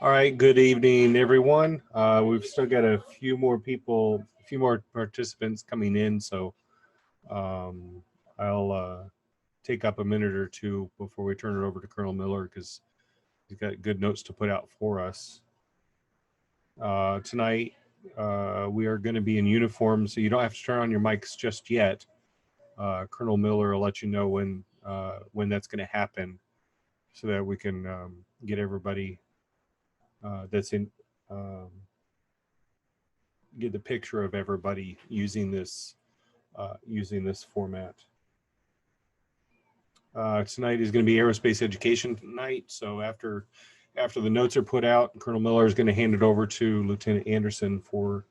All right, good evening, everyone. We've still got a few more people, a few more participants coming in, so I'll take up a minute or two before we turn it over to Colonel Miller because he's got good notes to put out for us. Tonight, we are going to be in uniform, so you don't have to turn on your mics just yet. Colonel Miller will let you know when that's going to happen so that we can get everybody that's in get the picture of everybody using this format. Tonight is going to be aerospace education night. So after the notes are put out, Colonel Miller is going to hand it over to Lieutenant Anderson for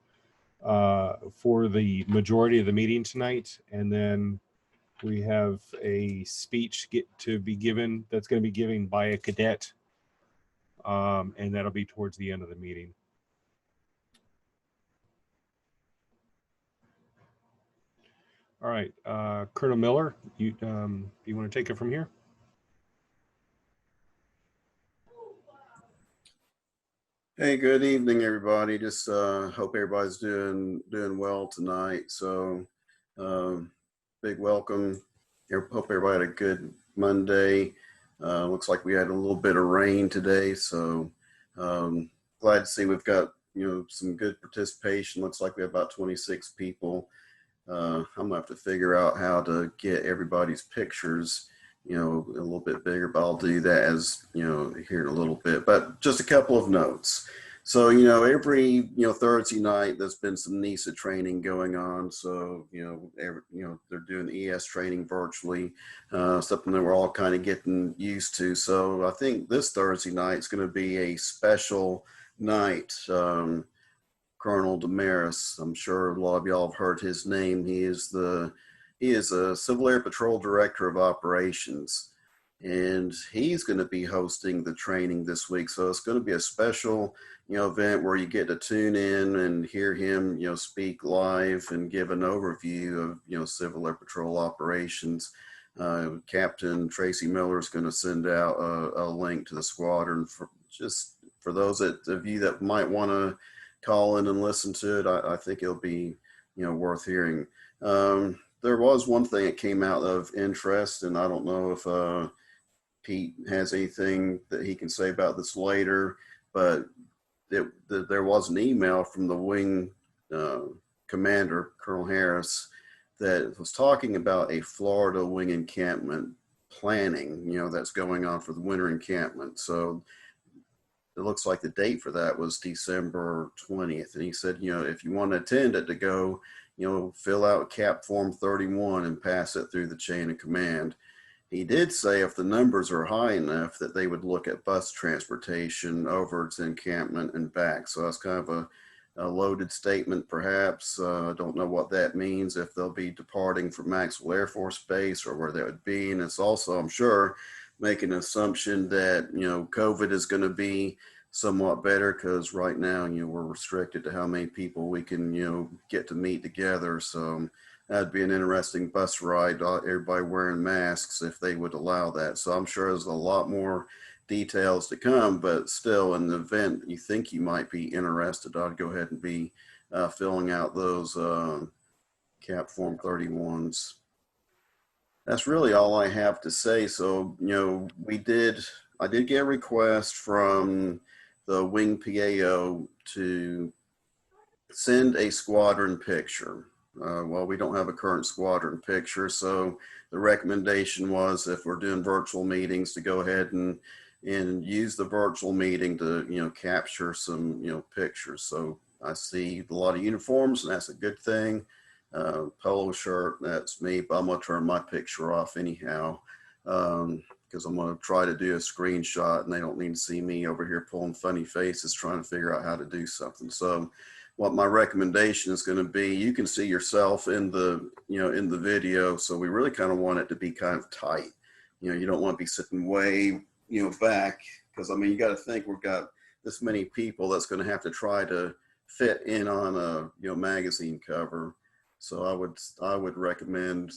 the majority of the meeting tonight, and then we have a speech to be given that's going to be given by a cadet, and that'll be towards the end of the meeting. All right, Colonel Miller, you want to take it from here? Hey, good evening, everybody. Just hope everybody's doing well tonight. So, big welcome. Hope everybody had a good Monday. Looks like we had a little bit of rain today, so glad to see we've got some good participation. Looks like we have about 26 people. I'm gonna have to figure out how to get everybody's pictures a little bit bigger, but I'll do that as here in a little bit. But just a couple of notes. So every Thursday night there's been some NISA training going on. So they're doing ES training virtually, something that we're all kind of getting used to. So I think this Thursday night is going to be a special night. Colonel Damaris, I'm sure a lot of y'all have heard his name. He is a Civil Air Patrol Director of Operations, and he's going to be hosting the training this week. So it's going to be a special, event where you get to tune in and hear him, speak live and give an overview of, Civil Air Patrol operations. Captain Tracy Miller is going to send out a link to the squadron for those of you that might want to call in and listen to it. I think it'll be, worth hearing. There was one thing that came out of interest, and I don't know if Pete has anything that he can say about this later, but there was an email from the wing commander, Colonel Harris, that was talking about a Florida wing encampment planning, that's going on for the winter encampment. So it looks like the date for that was December 20th. And he said, if you want to attend it, to go, fill out Cap Form 31 and pass it through the chain of command. He did say if the numbers are high enough that they would look at bus transportation over to encampment and back. So that's kind of a loaded statement, perhaps. I don't know what that means, if they'll be departing from Maxwell Air Force Base or where that would be. And it's also, I'm sure, making an assumption that, COVID is going to be somewhat better, because right now, we're restricted to how many people we can, get to meet together. So that'd be an interesting bus ride, everybody wearing masks, if they would allow that. So I'm sure there's a lot more details to come, but still, in the event you think you might be interested, I'd go ahead and be filling out those Cap Form 31s. That's really all I have to say. So, I did get a request from the wing PAO to send a squadron picture. Well, we don't have a current squadron picture, so the recommendation was, if we're doing virtual meetings, to go ahead and use the virtual meeting to, capture some, pictures. So I see a lot of uniforms, and that's a good thing. Polo shirt, that's me, but I'm gonna turn my picture off anyhow, because I'm gonna try to do a screenshot and they don't need to see me over here pulling funny faces trying to figure out how to do something. So what my recommendation is going to be, you can see yourself in the video, so we really kind of want it to be kind of tight. You don't want to be sitting way back, because I mean, you got to think we've got this many people that's going to have to try to fit in on a magazine cover. So I would recommend,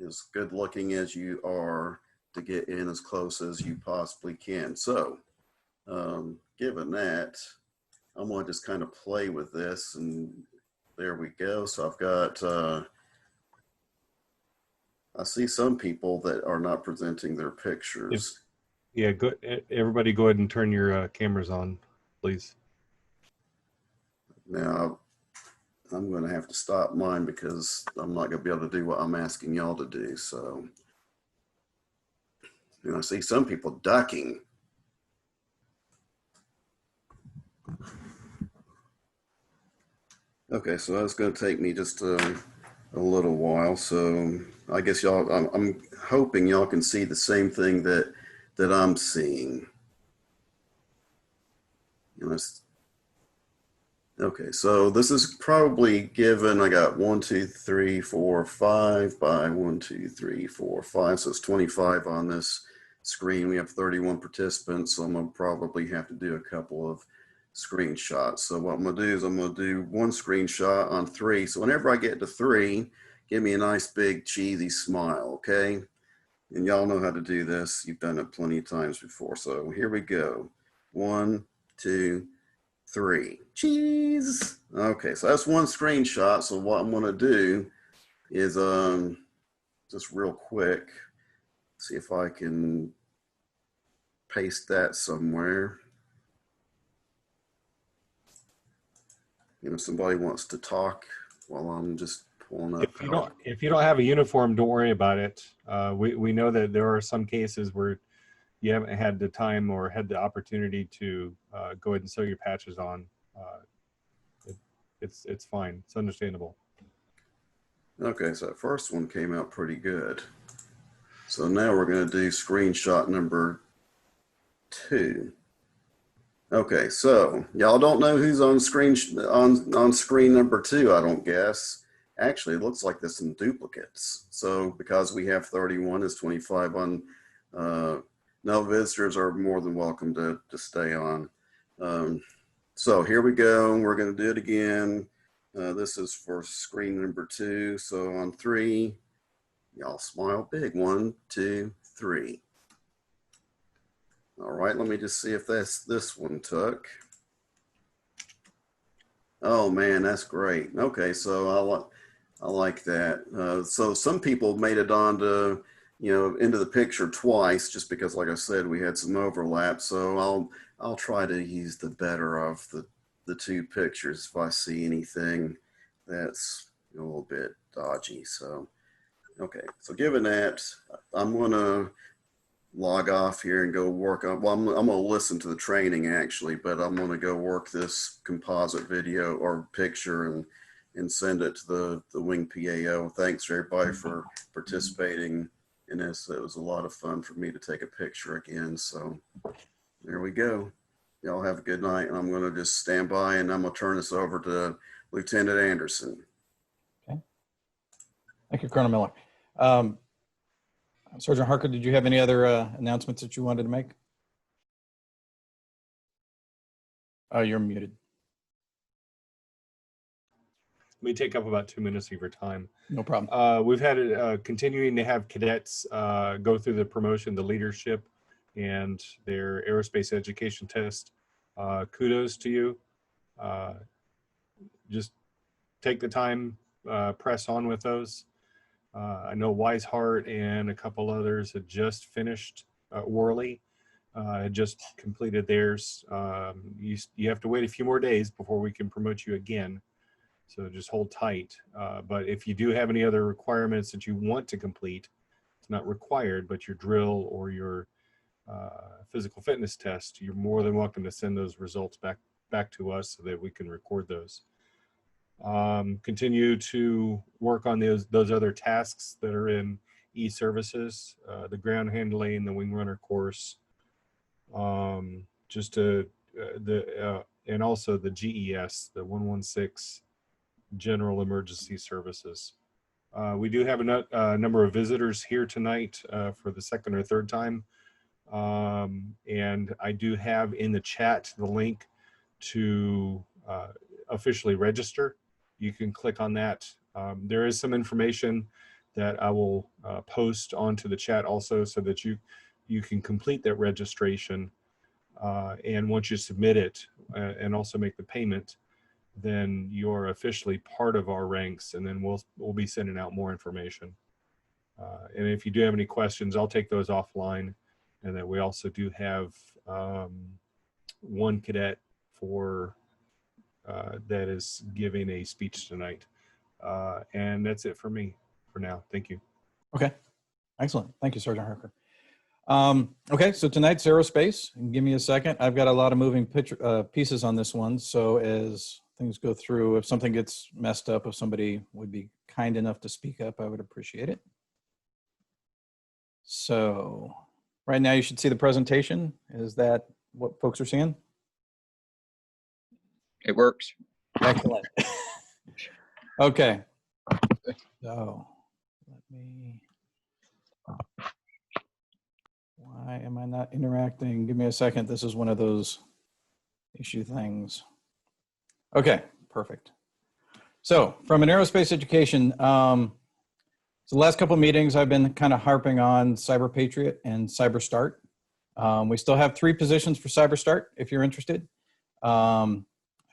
as good looking as you are, to get in as close as you possibly can. So given that, I'm gonna just kind of play with this, and there we go. So I've got, I see some people that are not presenting their pictures. Yeah, go, everybody go ahead and turn your cameras on, please. Now, I'm going to have to stop mine because I'm not going to be able to do what I'm asking y'all to do. So, I see some people ducking. Okay, so that's going to take me just a little while. So I guess y'all, I'm hoping y'all can see the same thing that I'm seeing. Okay, so this is probably given, I got 1, 2, 3, 4, 5 by 1, 2, 3, 4, 5. So it's 25 on this screen. We have 31 participants, so I'm gonna probably have to do a couple of screenshots. So what I'm gonna do is I'm gonna do one screenshot on 3. So whenever I get to 3, give me a nice big cheesy smile, okay? And y'all know how to do this. You've done it plenty of times before. So here we go. 1, 2, 3. Cheese. Okay, so that's one screenshot. So what I'm gonna do is just real quick, see if I can paste that somewhere. Somebody wants to talk while I'm just pulling up. If you don't have a uniform, don't worry about it. We know that there are some cases where you haven't had the time or had the opportunity to go ahead and sew your patches on. It's fine. It's understandable. Okay, so that first one came out pretty good. So now we're going to do screenshot number 2. Okay, so y'all don't know who's on screen on screen number 2, I don't guess. Actually, it looks like there's some duplicates. So because we have 31, it's 25 on. No, visitors are more than welcome to stay on. So here we go. We're going to do it again. This is for screen number 2. So on 3, y'all smile big. 1, 2, 3. All right, let me just see if this one took. Oh man, that's great. Okay, so I like that. So some people made it onto, into the picture twice, just because, like I said, we had some overlap. So I'll try to use the better of the 2 pictures if I see anything that's a little bit dodgy. So, okay, so given that, I'm gonna log off here and go work on, well, I'm going to listen to the training actually, but I'm going to go work this composite video or picture and send it to the Wing PAO. Thanks everybody for participating in this. It was a lot of fun for me to take a picture again. So there we go. Y'all have a good night. And I'm going to just stand by and I'm going to turn this over to Lieutenant Anderson. Okay. Thank you, Colonel Miller. Sergeant Harker, did you have any other announcements that you wanted to make? You're muted. Let me take up about 2 minutes of your time. No problem. We've had continuing to have cadets go through the promotion, the leadership, and their aerospace education test. Kudos to you. Just take the time, press on with those. I know Wiseheart and a couple others had just finished. Worley had just completed theirs. You have to wait a few more days before we can promote you again. So just hold tight. But if you do have any other requirements that you want to complete, it's not required, but your drill or your physical fitness test, you're more than welcome to send those results back to us so that we can record those. Continue to work on those other tasks that are in e-services, the ground handling, the wing runner course, just to and also the GES, the 116 General Emergency Services. We do have a number of visitors here tonight for the second or third time. And I do have in the chat the link to officially register. You can click on that. There is some information that I will post onto the chat also so that you can complete that registration. And once you submit it and also make the payment, then you're officially part of our ranks, and then we'll be sending out more information. And if you do have any questions, I'll take those offline. And then we also do have one cadet for that is giving a speech tonight. And that's it for me for now. Thank you. Okay, excellent. Thank you, Sergeant Harker. Okay, so tonight's aerospace. Give me a second. I've got a lot of moving pieces on this one. So as things go through, if something gets messed up, if somebody would be kind enough to speak up, I would appreciate it. So right now you should see the presentation. Is that what folks are seeing? It works. Excellent. Okay. So let me, why am I not interacting? Give me a second. This is one of those issue things. Okay, perfect. So from an aerospace education, so the last couple of meetings I've been kind of harping on Cyber Patriot and Cyber Start. We still have 3 positions for Cyber Start if you're interested. I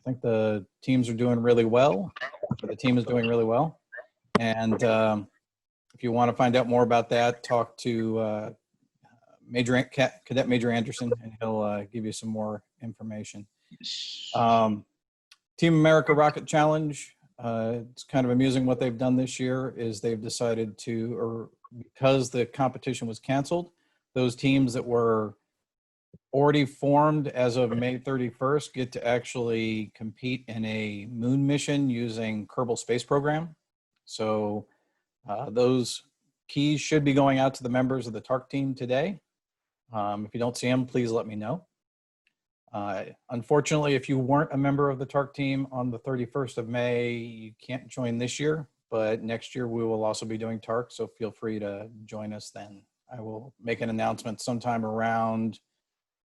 think the teams are doing really well. The team is doing really well. And if you want to find out more about that, talk to Cadet Major Anderson, and he'll give you some more information. Team America Rocket Challenge. It's kind of amusing what they've done this year is they've decided to, or because the competition was canceled, those teams that were already formed as of May 31st get to actually compete in a moon mission using Kerbal Space Program. So those keys should be going out to the members of the TARC team today. If you don't see them, please let me know. Unfortunately, if you weren't a member of the TARC team on the 31st of May, you can't join this year, but next year we will also be doing TARC, so feel free to join us then. I will make an announcement sometime around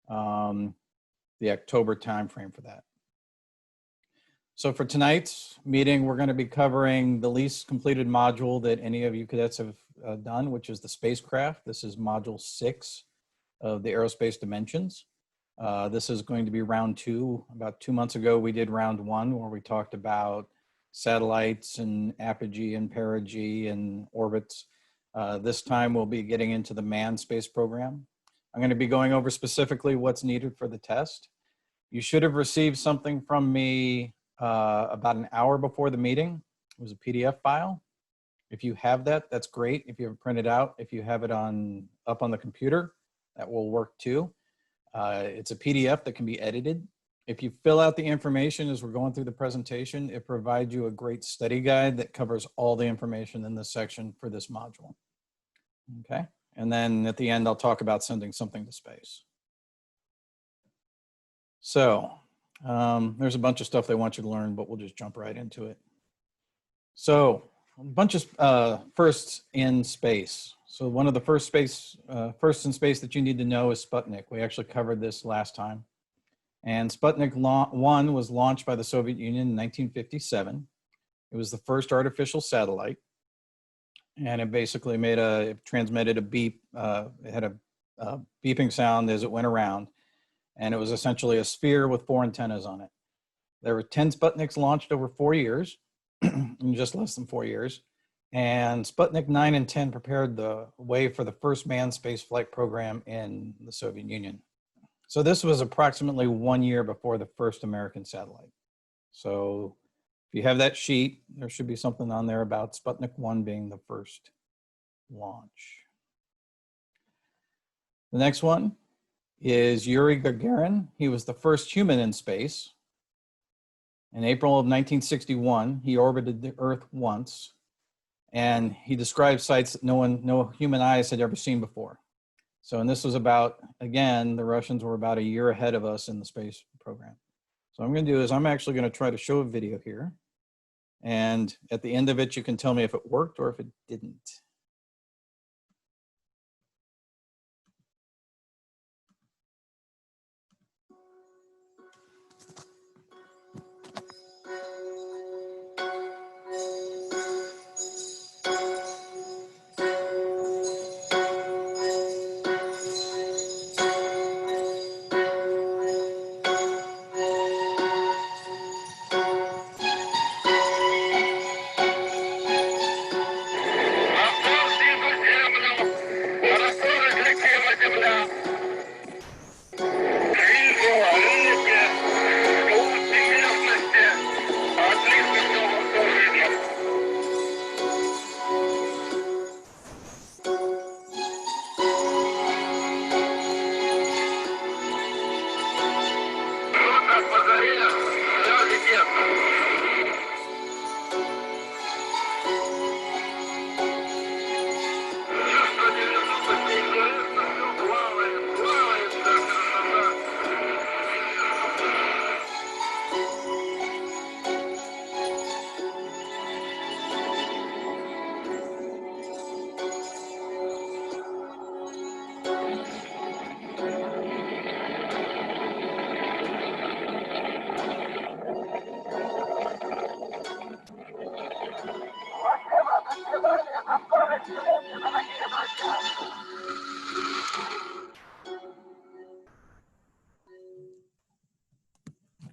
the October timeframe for that. So for tonight's meeting, we're going to be covering the least completed module that any of you cadets have done, which is the spacecraft. This is module 6 of the aerospace dimensions. This is going to be round 2. About 2 months ago, we did round 1 where we talked about satellites and apogee and perigee and orbits. This time we'll be getting into the manned space program. I'm going to be going over specifically what's needed for the test. You should have received something from me about an hour before the meeting. It was a PDF file. If you have that, that's great. If you have it printed out, if you have it up on the computer, that will work too. It's a PDF that can be edited. If you fill out the information as we're going through the presentation, it provides you a great study guide that covers all the information in this section for this module. Okay, and then at the end, I'll talk about sending something to space. So there's a bunch of stuff they want you to learn, but we'll just jump right into it. So a bunch of firsts in space. So one of the firsts in space that you need to know is Sputnik. We actually covered this last time. And Sputnik 1 was launched by the Soviet Union in 1957. It was the first artificial satellite. And it basically it transmitted a beep. It had a beeping sound as it went around. And it was essentially a sphere with 4 antennas on it. There were 10 Sputniks launched over 4 years, in just less than 4 years. And Sputnik 9 and 10 prepared the way for the first manned space flight program in the Soviet Union. So this was approximately 1 year before the first American satellite. So if you have that sheet, there should be something on there about Sputnik 1 being the first launch. The next one is Yuri Gagarin. He was the first human in space. In April of 1961, he orbited the Earth once, and he described sights that no human eyes had ever seen before. So, and this was about, again, the Russians were about a year ahead of us in the space program. So what I'm going to do is I'm actually going to try to show a video here, and at the end of it, you can tell me if it worked or if it didn't.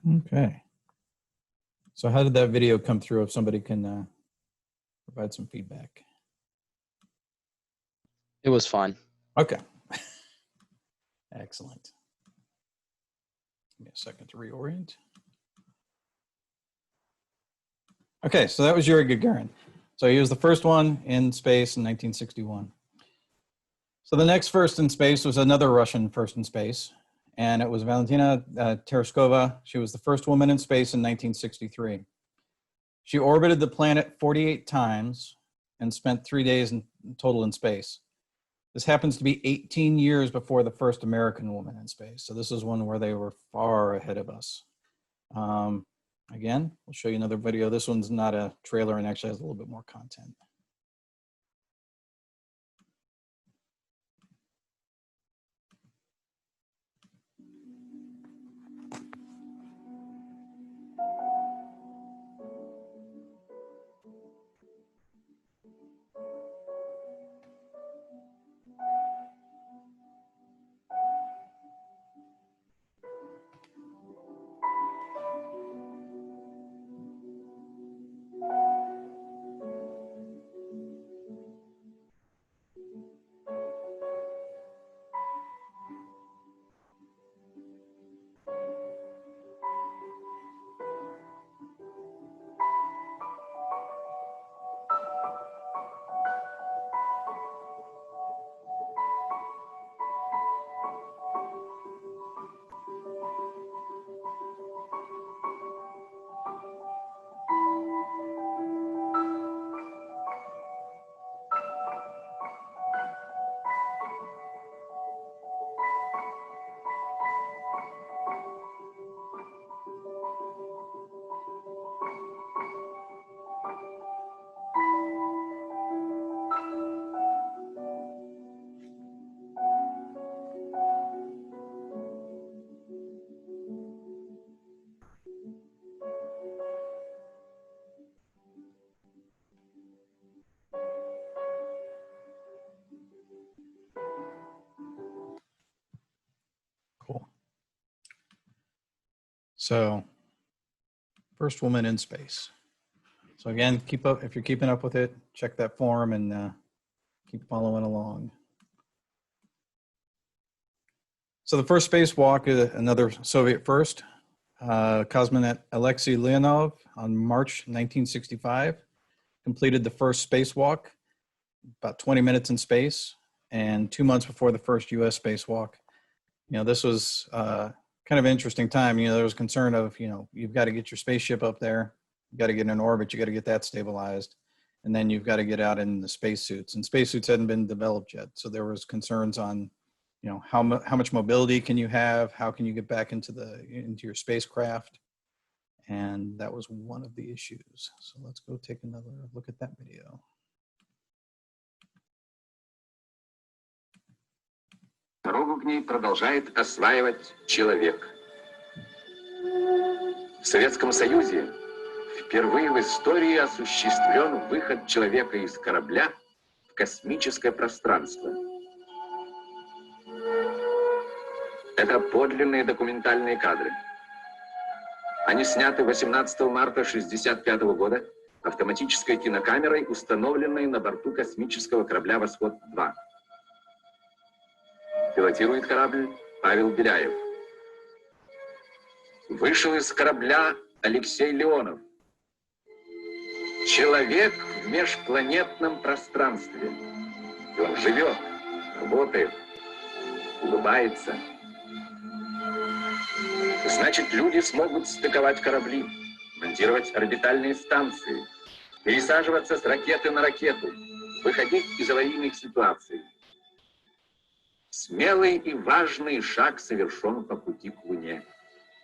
Okay. So how did that video come through, if somebody can provide some feedback? It was fun. Okay. Excellent. Give me a second to reorient. Okay, so that was Yuri Gagarin. So he was the first one in space in 1961. So the next first in space was another Russian first in space, and it was Valentina Tereshkova. She was the first woman in space in 1963. She orbited the planet 48 times and spent 3 days in total in space. This happens to be 18 years before the first American woman in space. So this is one where they were far ahead of us. Again, we'll show you another video. This one's not a trailer and actually has a little bit more content. Cool. So, first woman in space. So again, keep up, if you're keeping up with it, check that forum and keep following along. So the first spacewalk is another Soviet first. Cosmonaut Alexei Leonov on March 1965 completed the first spacewalk, about 20 minutes in space, and 2 months before the first US spacewalk. You know, this was kind of an interesting time. You know, there was concern of, you know, you've got to get your spaceship up there, you've got to get in orbit, you got to get that stabilized, and then you've got to get out in the spacesuits. And spacesuits hadn't been developed yet, so there was concerns on, you know, how much mobility can you have, how can you get back into your spacecraft, and that was one of the issues. So let's go take another look at that video. Дорогу к ней продолжает осваивать человек. В Советском Союзе впервые в истории осуществлен выход человека из корабля в космическое пространство. Это подлинные документальные кадры. Они сняты 18 марта 1965 года автоматической кинокамерой, установленной на борту космического корабля «Восход-2». Пилотирует корабль Павел Беляев. Вышел из корабля Алексей Леонов. Человек в межпланетном пространстве. И он живет, работает, улыбается. Значит, люди смогут стыковать корабли, монтировать орбитальные станции, пересаживаться с ракеты на ракету, выходить из аварийных ситуаций. Смелый и важный шаг совершен по пути к Луне.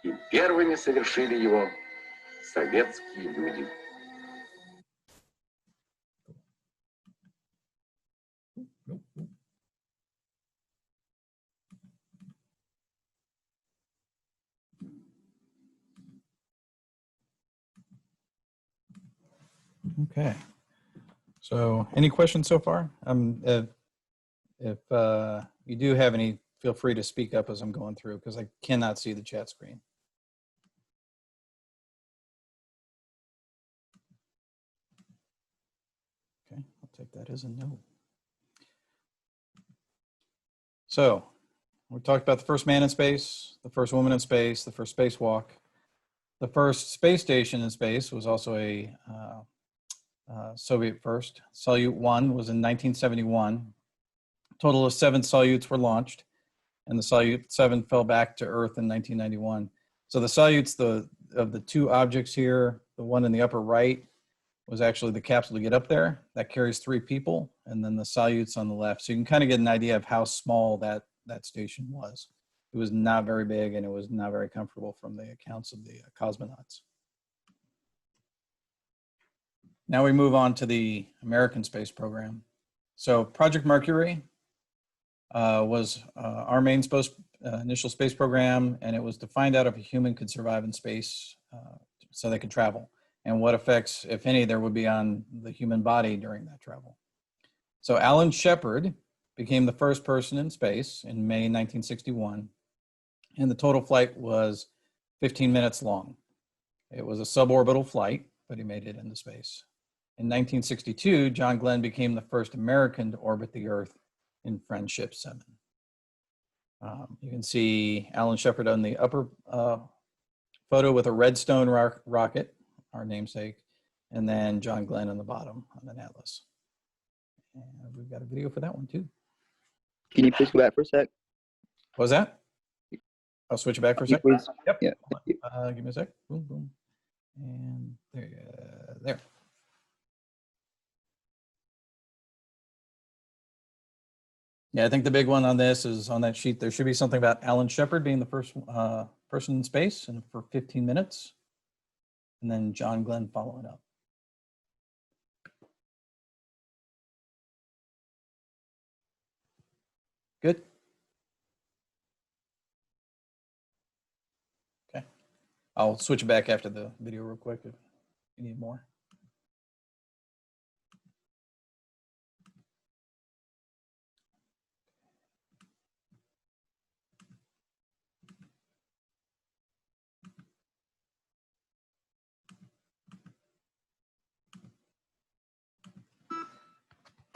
И первыми совершили его советские люди. Okay. So any questions so far? If you do have any, feel free to speak up as I'm going through, because I cannot see the chat screen. take that as a no. So we talked about the first man in space, the first woman in space, the first spacewalk. The first space station in space was also a Soviet first. Salyut 1 was in 1971. A total of 7 Salyuts were launched, and the Salyut 7 fell back to Earth in 1991. So the Salyuts, of the 2 objects here, the one in the upper right was actually the capsule to get up there. That carries 3 people, and then the Salyuts on the left. So you can kind of get an idea of how small that station was. It was not very big, and it was not very comfortable from the accounts of the cosmonauts. Now we move on to the American space program. So Project Mercury was our main initial space program, and it was to find out if a human could survive in space so they could travel, and what effects, if any, there would be on the human body during that travel. So Alan Shepard became the first person in space in May 1961, and the total flight was 15 minutes long. It was a suborbital flight, but he made it into space. In 1962, John Glenn became the first American to orbit the Earth in Friendship 7. You can see Alan Shepard on the upper photo with a Redstone rocket, our namesake, and then John Glenn on the bottom on an Atlas. And we've got a video for that one too. Can you please go back for a sec? What was that? I'll switch it back for a sec. Please? Yep. Yeah. Give me a sec. Boom, boom. And there. Yeah, I think the big one on this is on that sheet. There should be something about Alan Shepard being the first person in space and for 15 minutes. And then John Glenn following up. Good. Okay. I'll switch it back after the video real quick if you need more.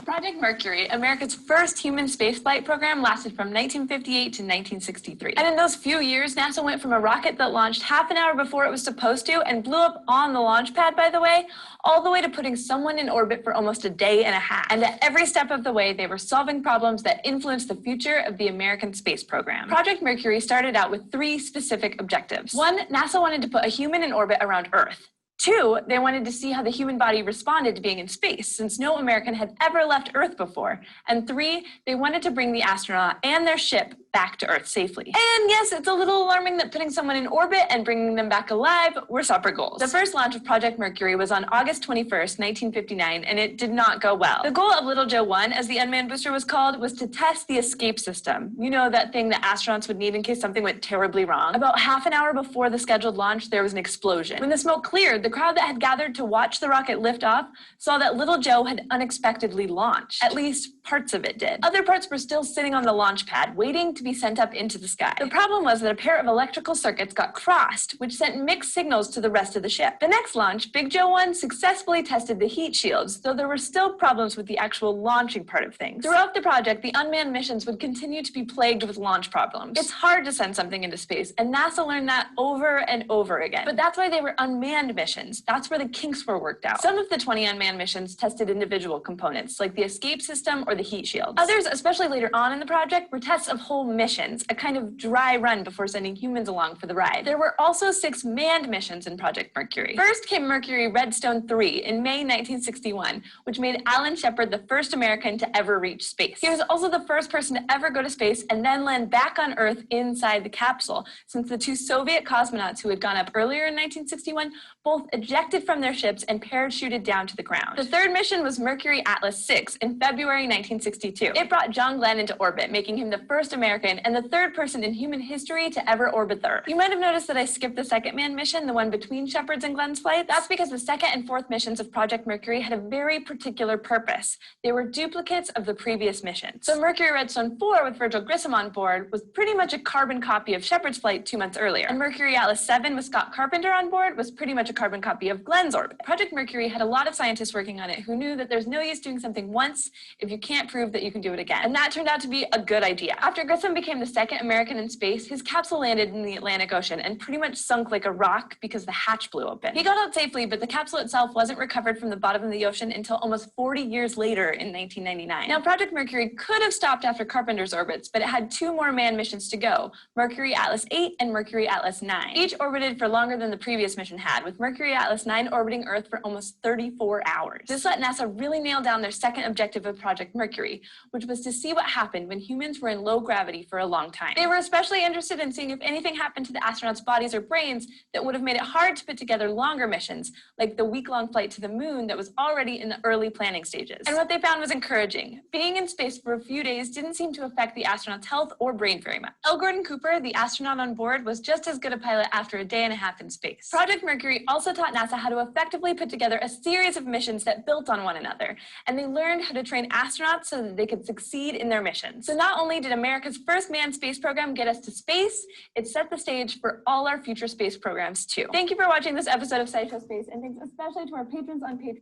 Project Mercury, America's first human spaceflight program, lasted from 1958 to 1963. And in those few years, NASA went from a rocket that launched half an hour before it was supposed to and blew up on the launch pad, by the way, all the way to putting someone in orbit for almost a day and a half. And at every step of the way, they were solving problems that influenced the future of the American space program. Project Mercury started out with 3 specific objectives. 1, NASA wanted to put a human in orbit around Earth. 2, they wanted to see how the human body responded to being in space, since no American had ever left Earth before. And 3, they wanted to bring the astronaut and their ship back to Earth safely. And yes, it's a little alarming that putting someone in orbit and bringing them back alive were separate goals. The first launch of Project Mercury was on August 21st, 1959, and it did not go well. The goal of Little Joe 1, as the unmanned booster was called, was to test the escape system. You know, that thing that astronauts would need in case something went terribly wrong. About half an hour before the scheduled launch, there was an explosion. When the smoke cleared, the crowd that had gathered to watch the rocket lift off saw that Little Joe had unexpectedly launched. At least parts of it did. Other parts were still sitting on the launch pad, waiting to be sent up into the sky. The problem was that a pair of electrical circuits got crossed, which sent mixed signals to the rest of the ship. The next launch, Big Joe 1 successfully tested the heat shields, though there were still problems with the actual launching part of things. Throughout the project, the unmanned missions would continue to be plagued with launch problems. It's hard to send something into space, and NASA learned that over and over again. But that's why they were unmanned missions. That's where the kinks were worked out. Some of the 20 unmanned missions tested individual components, like the escape system or the heat shields. Others, especially later on in the project, were tests of whole missions, a kind of dry run before sending humans along for the ride. There were also 6 manned missions in Project Mercury. First came Mercury Redstone 3 in May 1961, which made Alan Shepard the first American to ever reach space. He was also the first person to ever go to space and then land back on Earth inside the capsule, since the 2 Soviet cosmonauts who had gone up earlier in 1961 both ejected from their ships and parachuted down to the ground. The third mission was Mercury Atlas 6 in February 1962. It brought John Glenn into orbit, making him the first American American and the third person in human history to ever orbit the Earth. You might have noticed that I skipped the second manned mission, the one between Shepard's and Glenn's flights. That's because the second and fourth missions of Project Mercury had a very particular purpose. They were duplicates of the previous missions. So Mercury Redstone 4 with Virgil Grissom on board was pretty much a carbon copy of Shepard's flight 2 months earlier. And Mercury Atlas 7 with Scott Carpenter on board was pretty much a carbon copy of Glenn's orbit. Project Mercury had a lot of scientists working on it who knew that there's no use doing something once if you can't prove that you can do it again. And that turned out to be a good idea. After Grissom became the second American in space, his capsule landed in the Atlantic Ocean and pretty much sunk like a rock because the hatch blew open. He got out safely, but the capsule itself wasn't recovered from the bottom of the ocean until almost 40 years later in 1999. Now, Project Mercury could have stopped after Carpenter's orbits, but it had 2 more manned missions to go, Mercury Atlas 8 and Mercury Atlas 9. Each orbited for longer than the previous mission had, with Mercury Atlas 9 orbiting Earth for almost 34 hours. This let NASA really nail down their second objective of Project Mercury, which was to see what happened when humans were in low gravity for a long time. They were especially interested in seeing if anything happened to the astronauts' bodies or brains that would have made it hard to put together longer missions, like the week-long flight to the moon that was already in the early planning stages. And what they found was encouraging. Being in space for a few days didn't seem to affect the astronauts' health or brain very much. L. Gordon Cooper, the astronaut on board, was just as good a pilot after a day and a half in space. Project Mercury also taught NASA how to effectively put together a series of missions that built on one another, and they learned how to train astronauts so that they could succeed in their missions. So not only did America's first manned space program get us to space, it set the stage for all our future space programs too. Thank you for watching this episode of SciShow Space, and thanks especially to our patrons on Patreon.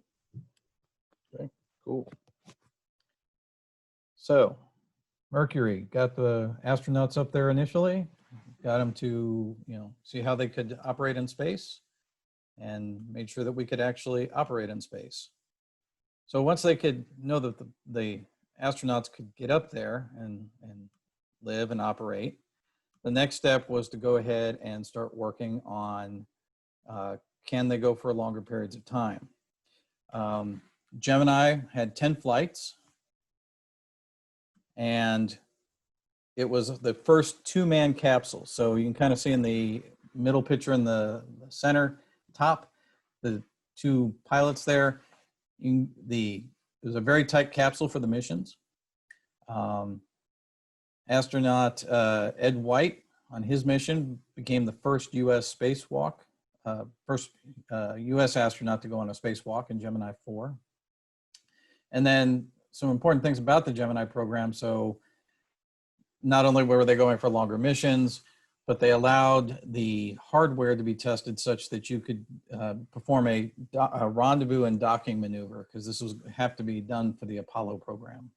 Okay, cool. So, Mercury got the astronauts up there initially, got them to, see how they could operate in space, and made sure that we could actually operate in space. So once they could know that the astronauts could get up there and live and operate, the next step was to go ahead and start working on can they go for longer periods of time. Gemini had 10 flights, and it was the first 2-man capsule. So you can kind of see in the middle picture in the center top, the 2 pilots there. It was a very tight capsule for the missions. Astronaut Ed White on his mission became the first U.S. spacewalk, first U.S. astronaut to go on a spacewalk in Gemini 4. And then some important things about the Gemini program. So not only were they going for longer missions, but they allowed the hardware to be tested such that you could perform a rendezvous and docking maneuver, because this was have to be done for the Apollo program.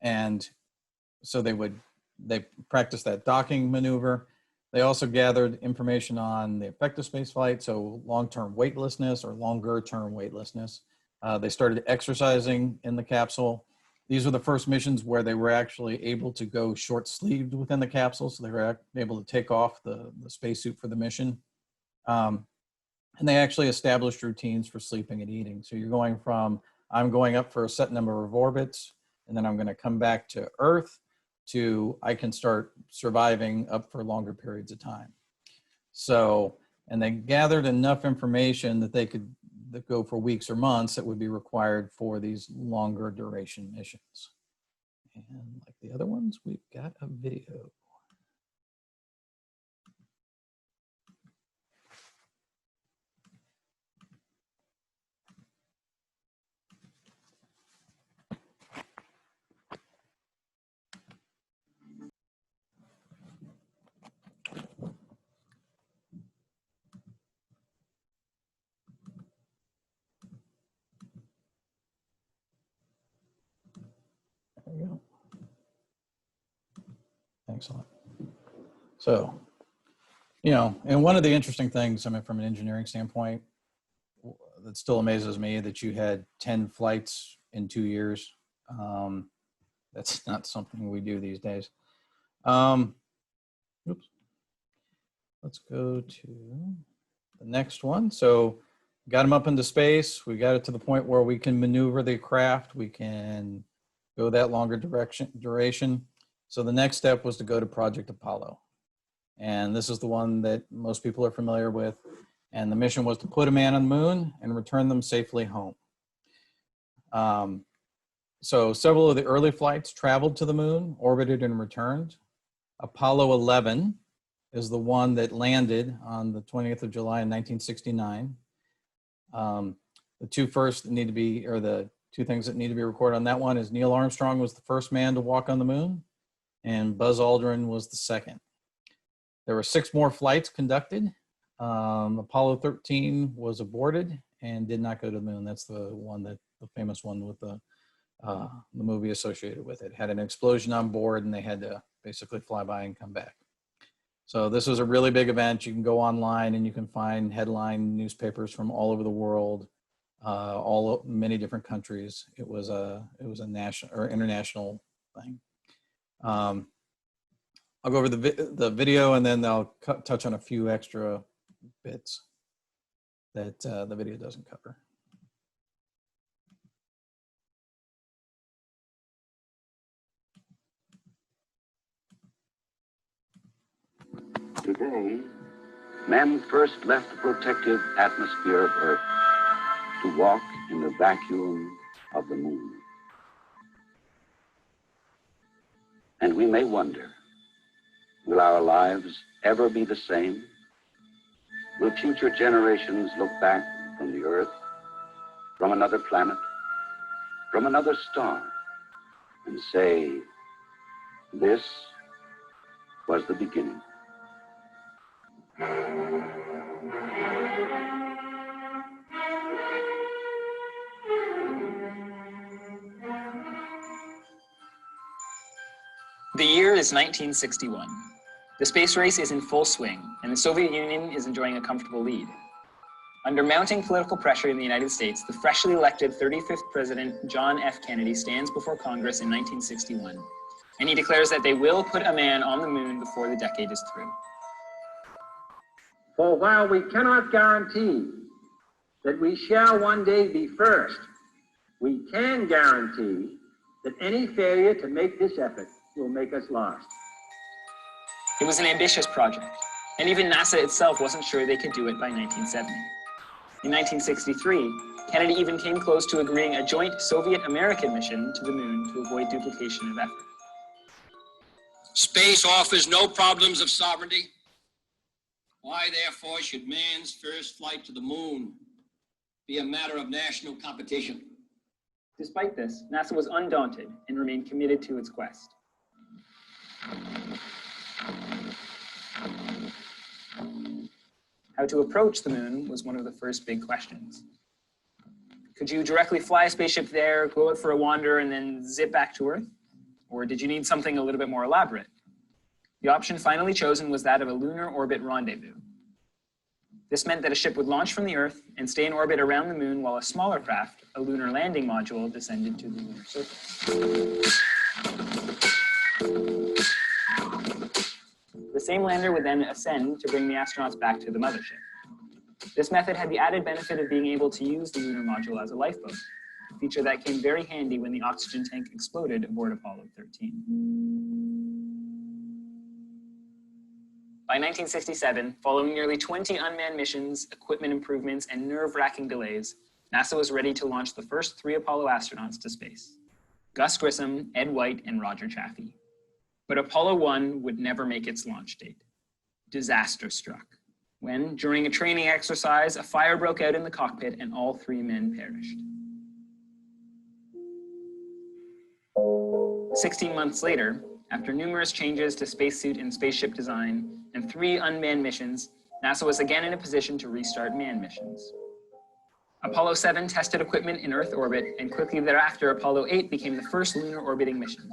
And so they practiced that docking maneuver. They also gathered information on the effective space flight, so long-term weightlessness or longer-term weightlessness. They started exercising in the capsule. These were the first missions where they were actually able to go short-sleeved within the capsule, so they were able to take off the spacesuit for the mission. And they actually established routines for sleeping and eating. So you're going from, I'm going up for a set number of orbits, and then I'm going to come back to Earth, to I can start surviving up for longer periods of time. So, and they gathered enough information that they could go for weeks or months that would be required for these longer duration missions. And like the other ones, we've got a video. There we go. Excellent. So, and one of the interesting things, I mean, from an engineering standpoint, that still amazes me that you had 10 flights in 2 years. That's not something we do these days. Oops. Let's go to the next one. So got them up into space. We got it to the point where we can maneuver the craft. We can go that longer duration. So the next step was to go to Project Apollo. And this is the one that most people are familiar with. And the mission was to put a man on the moon and return them safely home. So several of the early flights traveled to the moon, orbited and returned. Apollo 11 is the one that landed on the 20th of July in 1969. The two first need to be, or the two things that need to be recorded on that one is Neil Armstrong was the first man to walk on the moon, and Buzz Aldrin was the second. There were 6 more flights conducted. Apollo 13 was aborted and did not go to the moon. That's the one that, the famous one with the movie associated with it. Had an explosion on board and they had to basically fly by and come back. So this was a really big event. You can go online and you can find headline newspapers from all over the world, many different countries. It was a national or international thing. I'll go over the video and then I'll touch on a few extra bits that the video doesn't cover. Today, men first left the protective atmosphere of Earth to walk in the vacuum of the moon. And we may wonder, will our lives ever be the same? Will future generations look back from the Earth, from another planet, from another star, and say, this was the beginning? The year is 1961. The space race is in full swing, and the Soviet Union is enjoying a comfortable lead. Under mounting political pressure in the United States, the freshly elected 35th President John F. Kennedy stands before Congress in 1961, and he declares that they will put a man on the moon before the decade is through. For while we cannot guarantee that we shall one day be first, we can guarantee that any failure to make this effort will make us lost. It was an ambitious project, and even NASA itself wasn't sure they could do it by 1970. In 1963, Kennedy even came close to agreeing a joint Soviet-American mission to the moon to avoid duplication of effort. Space offers no problems of sovereignty. Why, therefore, should man's first flight to the moon be a matter of national competition? Despite this, NASA was undaunted and remained committed to its quest. How to approach the moon was one of the first big questions. Could you directly fly a spaceship there, go out for a wander, and then zip back to Earth? Or did you need something a little bit more elaborate? The option finally chosen was that of a lunar orbit rendezvous. This meant that a ship would launch from the Earth and stay in orbit around the moon while a smaller craft, a lunar landing module, descended to the lunar surface. The same lander would then ascend to bring the astronauts back to the mothership. This method had the added benefit of being able to use the lunar module as a lifeboat, a feature that came very handy when the oxygen tank exploded aboard Apollo 13. By 1967, following nearly 20 unmanned missions, equipment improvements, and nerve-wracking delays, NASA was ready to launch the first 3 Apollo astronauts to space: Gus Grissom, Ed White, and Roger Chaffee. But Apollo 1 would never make its launch date. Disaster struck when, during a training exercise, a fire broke out in the cockpit and all 3 men perished. 16 months later, after numerous changes to spacesuit and spaceship design and 3 unmanned missions, NASA was again in a position to restart manned missions. Apollo 7 tested equipment in Earth orbit, and quickly thereafter, Apollo 8 became the first lunar orbiting mission,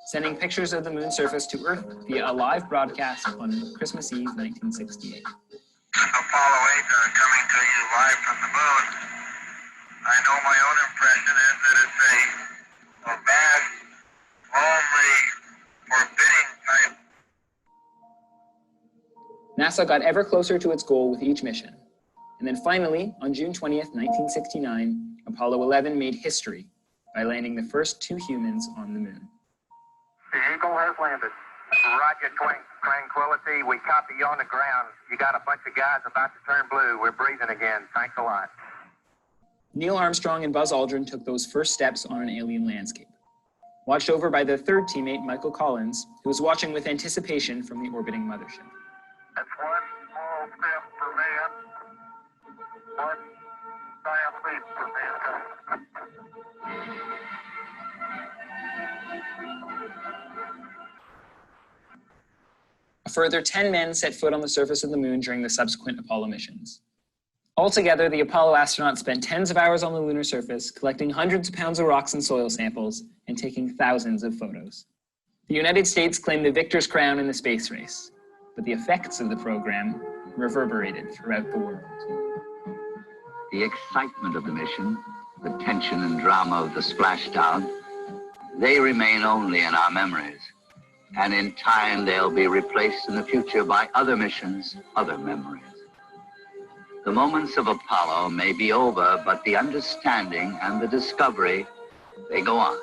sending pictures of the moon's surface to Earth via a live broadcast on Christmas Eve, 1968. Apollo 8 coming to you live from the moon. I know my own impression is that it's a vast, lonely, forbidding type. NASA got ever closer to its goal with each mission. And then finally, on June 20th, 1969, Apollo 11 made history by landing the first 2 humans on the moon. The Eagle has landed. Roger, Tranquility. We copy you on the ground. You got a bunch of guys about to turn blue. We're breathing again. Thanks a lot. Neil Armstrong and Buzz Aldrin took those first steps on an alien landscape. watched over by their third teammate, Michael Collins, who was watching with anticipation from the orbiting mothership. That's one small step for man, one giant leap for mankind. A further 10 men set foot on the surface of the moon during the subsequent Apollo missions. Altogether, the Apollo astronauts spent tens of hours on the lunar surface, collecting hundreds of pounds of rocks and soil samples, and taking thousands of photos. The United States claimed the victor's crown in the space race, but the effects of the program reverberated throughout the world. The excitement of the mission, the tension and drama of the splashdown, they remain only in our memories. And in time, they'll be replaced in the future by other missions, other memories. The moments of Apollo may be over, but the understanding and the discovery, they go on.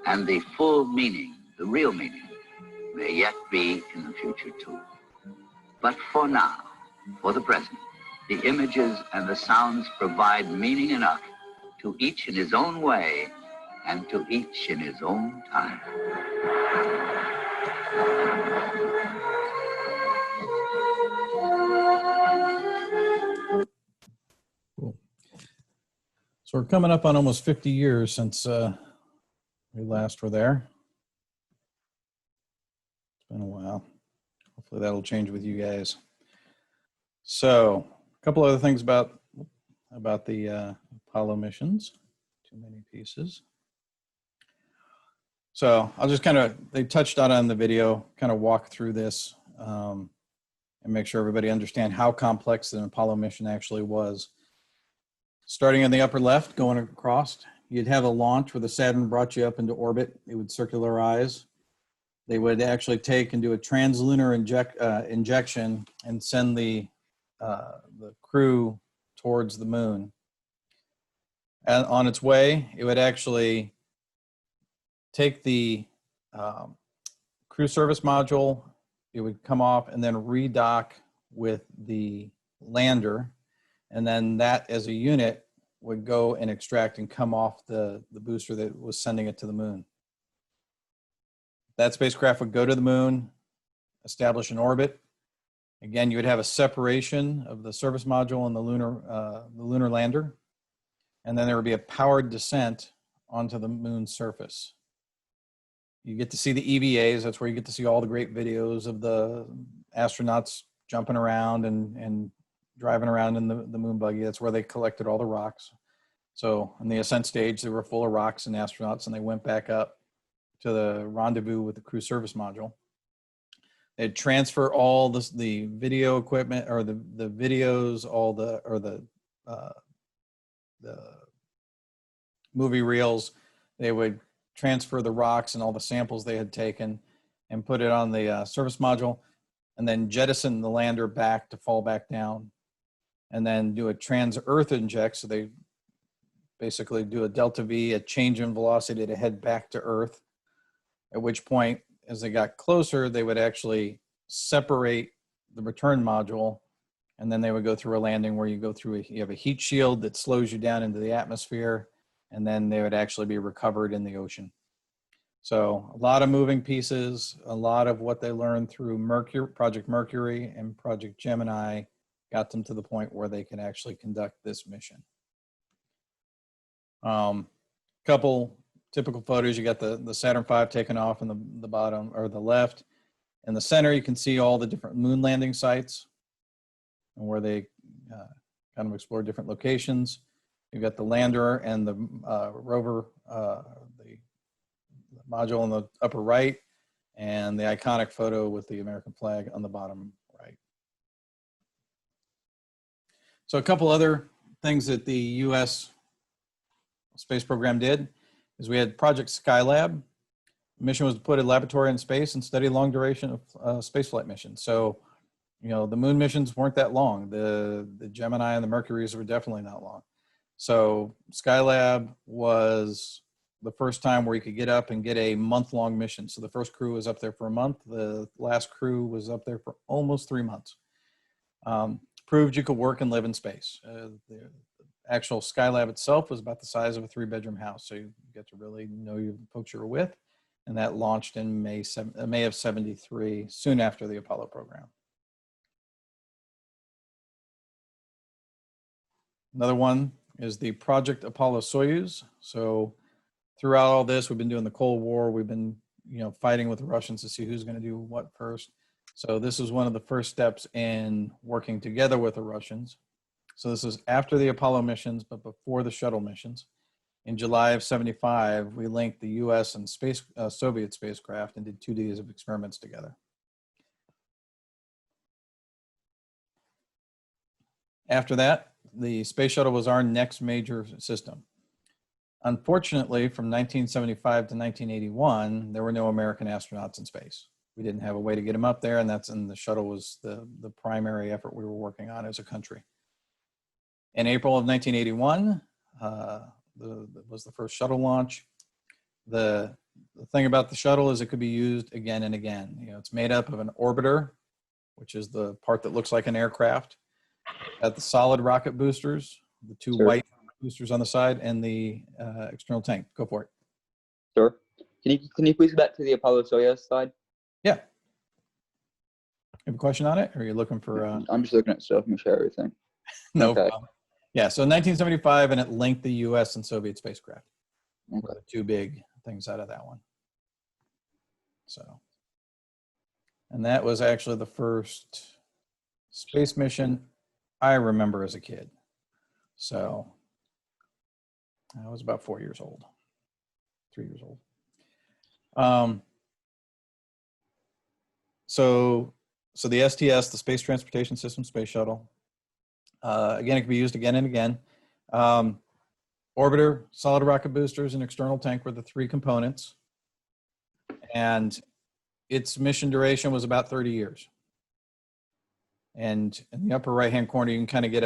And the full meaning, the real meaning, may yet be in the future too. But for now, for the present, the images and the sounds provide meaning enough to each in his own way and to each in his own time. Cool. So we're coming up on almost 50 years since we last were there. It's been a while. Hopefully that'll change with you guys. So a couple other things about the Apollo missions. Too many pieces. So I'll just they touched on the video, kind of walk through this and make sure everybody understand how complex an Apollo mission actually was. Starting in the upper left, going across, you'd have a launch where the Saturn brought you up into orbit. It would circularize. They would actually take and do a translunar injection and send the crew towards the moon. And on its way, it would actually take the crew service module, it would come off and then redock with the lander. And then that as a unit would go and extract and come off the booster that was sending it to the moon. That spacecraft would go to the moon, establish an orbit. Again, you would have a separation of the service module and the lunar lander. And then there would be a powered descent onto the moon's surface. You get to see the EVAs. That's where you get to see all the great videos of the astronauts jumping around and driving around in the moon buggy. That's where they collected all the rocks. So on the ascent stage, they were full of rocks and astronauts, and they went back up to the rendezvous with the crew service module. They'd transfer all the video equipment or the videos, the movie reels. They would transfer the rocks and all the samples they had taken and put it on the service module, and then jettison the lander back to fall back down, and then do a trans-Earth inject. So they basically do a delta V, a change in velocity to head back to Earth, at which point, as they got closer, they would actually separate the return module, and then they would go through a landing where you have a heat shield that slows you down into the atmosphere, and then they would actually be recovered in the ocean. So a lot of moving pieces, a lot of what they learned through Project Mercury and Project Gemini got them to the point where they can actually conduct this mission. Couple typical photos. You got the Saturn V taken off in the bottom or the left. In the center, you can see all the different moon landing sites and where they kind of explore different locations. You've got the lander and the rover, the module on the upper right, and the iconic photo with the American flag on the bottom right. So a couple other things that the U.S. space program did is we had Project Skylab. The mission was to put a laboratory in space and study long duration of spaceflight missions. So, you know, the moon missions weren't that long. The Gemini and the Mercuries were definitely not long. So Skylab was the first time where you could get up and get a month-long mission. So the first crew was up there for a month. The last crew was up there for almost 3 months. Proved you could work and live in space. The actual Skylab itself was about the size of a 3-bedroom house. So you get to really know your folks you're with. And that launched in May of 73, soon after the Apollo program. Another one is the Project Apollo Soyuz. So throughout all this, we've been doing the Cold War. We've been, fighting with the Russians to see who's going to do what first. So this is one of the first steps in working together with the Russians. So this is after the Apollo missions, but before the shuttle missions. In July of 75, we linked the US and Soviet spacecraft and did 2 days of experiments together. After that, the space shuttle was our next major system. Unfortunately, from 1975 to 1981, there were no American astronauts in space. We didn't have a way to get them up there, and the shuttle was the primary effort we were working on as a country. In April of 1981, was the first shuttle launch. The thing about the shuttle is it could be used again and again. It's made up of an orbiter, which is the part that looks like an aircraft, at the solid rocket boosters, the two white boosters on the side, and the external tank. Go for it. Sure. Can you please go back to the Apollo Soyuz slide? Yeah. You have a question on it, or are you looking for? I'm just looking at stuff and share everything. No problem. Yeah, so 1975, and it linked the U.S. and Soviet spacecraft. Okay. Were the two big things out of that one. So, and that was actually the first space mission I remember as a kid. So I was about 4 years old, 3 years old. So the STS, the Space Transportation System Space Shuttle, again, it can be used again and again. Orbiter, solid rocket boosters, and external tank were the 3 components. And its mission duration was about 30 years. And in the upper right-hand corner, you can kind of get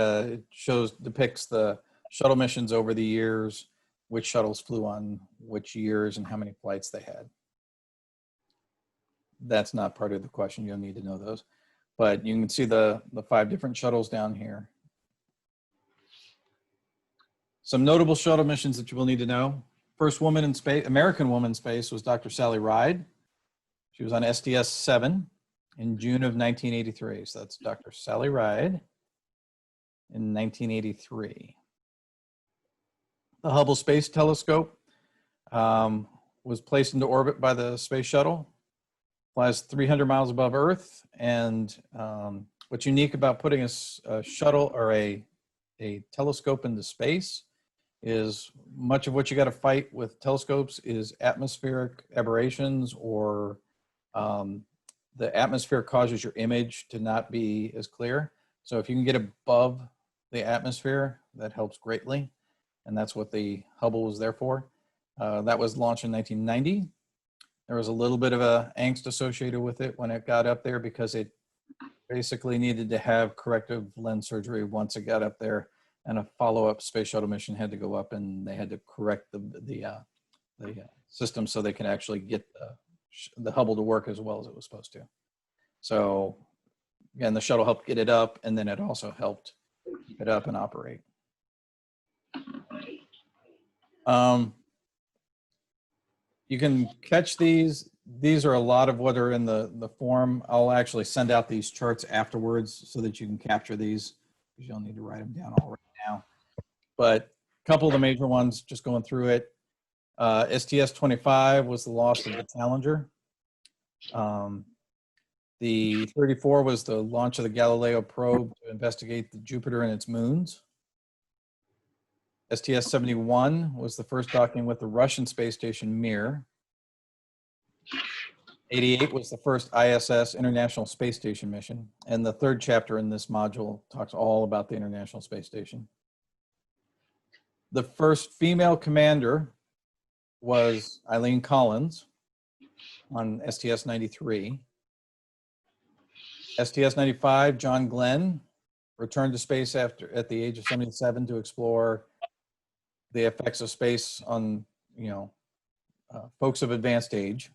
depicts the shuttle missions over the years, which shuttles flew on which years, and how many flights they had. That's not part of the question. You'll need to know those. But you can see the 5 different shuttles down here. Some notable shuttle missions that you will need to know. First woman in space, American woman in space, was Dr. Sally Ride. She was on STS-7 in June of 1983. So that's Dr. Sally Ride in 1983. The Hubble Space Telescope was placed into orbit by the space shuttle. Flies 300 miles above Earth. And what's unique about putting a shuttle or a telescope into space is much of what you got to fight with telescopes is atmospheric aberrations, or the atmosphere causes your image to not be as clear. So if you can get above the atmosphere, that helps greatly. And that's what the Hubble was there for. That was launched in 1990. There was a little bit of angst associated with it when it got up there, because it basically needed to have corrective lens surgery once it got up there, and a follow-up space shuttle mission had to go up, and they had to correct the system so they can actually get the Hubble to work as well as it was supposed to. So again, the shuttle helped get it up, and then it also helped keep it up and operate. You can catch these. These are a lot of what are in the form. I'll actually send out these charts afterwards so that you can capture these, because you'll need to write them down all right now. But a couple of the major ones, just going through it. STS-25 was the loss of the Challenger. The 34 was the launch of the Galileo probe to investigate the Jupiter and its moons. STS-71 was the first docking with the Russian space station Mir. 88 was the first ISS, International Space Station mission. And the 3rd chapter in this module talks all about the International Space Station. The first female commander was Eileen Collins on STS-93. STS-95, John Glenn returned to space at the age of 77 to explore the effects of space on, folks of advanced age.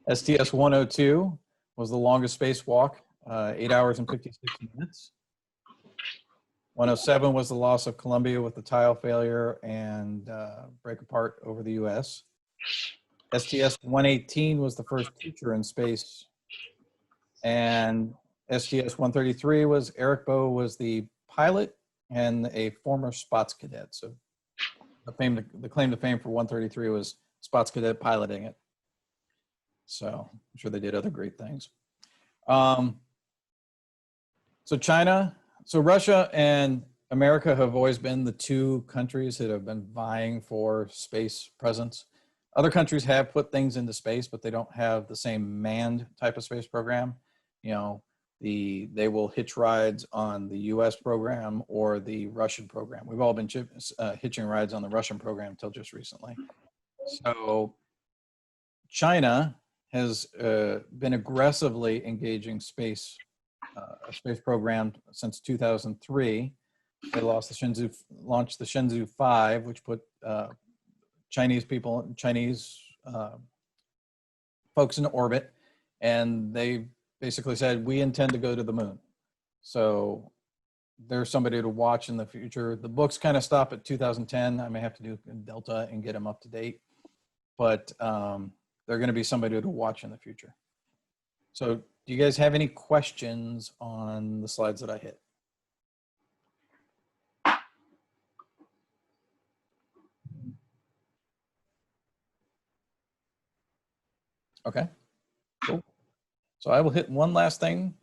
STS-102 was the longest spacewalk, 8 hours and 56 minutes. 107 was the loss of Columbia with the tile failure and break apart over the US. STS-118 was the first teacher in space. And STS-133 was Eric Boe was the pilot and a former Spots cadet. So the claim to fame for 133 was Spots cadet piloting it. So I'm sure they did other great things. So Russia and America have always been the two countries that have been vying for space presence. Other countries have put things into space, but they don't have the same manned type of space program. You know, they will hitch rides on the US program or the Russian program. We've all been hitching rides on the Russian program until just recently. So China has been aggressively engaging a space program since 2003. They launched the Shenzhou 5, which put Chinese folks in orbit, and they basically said, we intend to go to the moon. So there's somebody to watch in the future. The books kind of stop at 2010. I may have to do Delta and get them up to date, but they're going to be somebody to watch in the future. So do you guys have any questions on the slides that I hit? Okay, cool. So I will hit one last thing,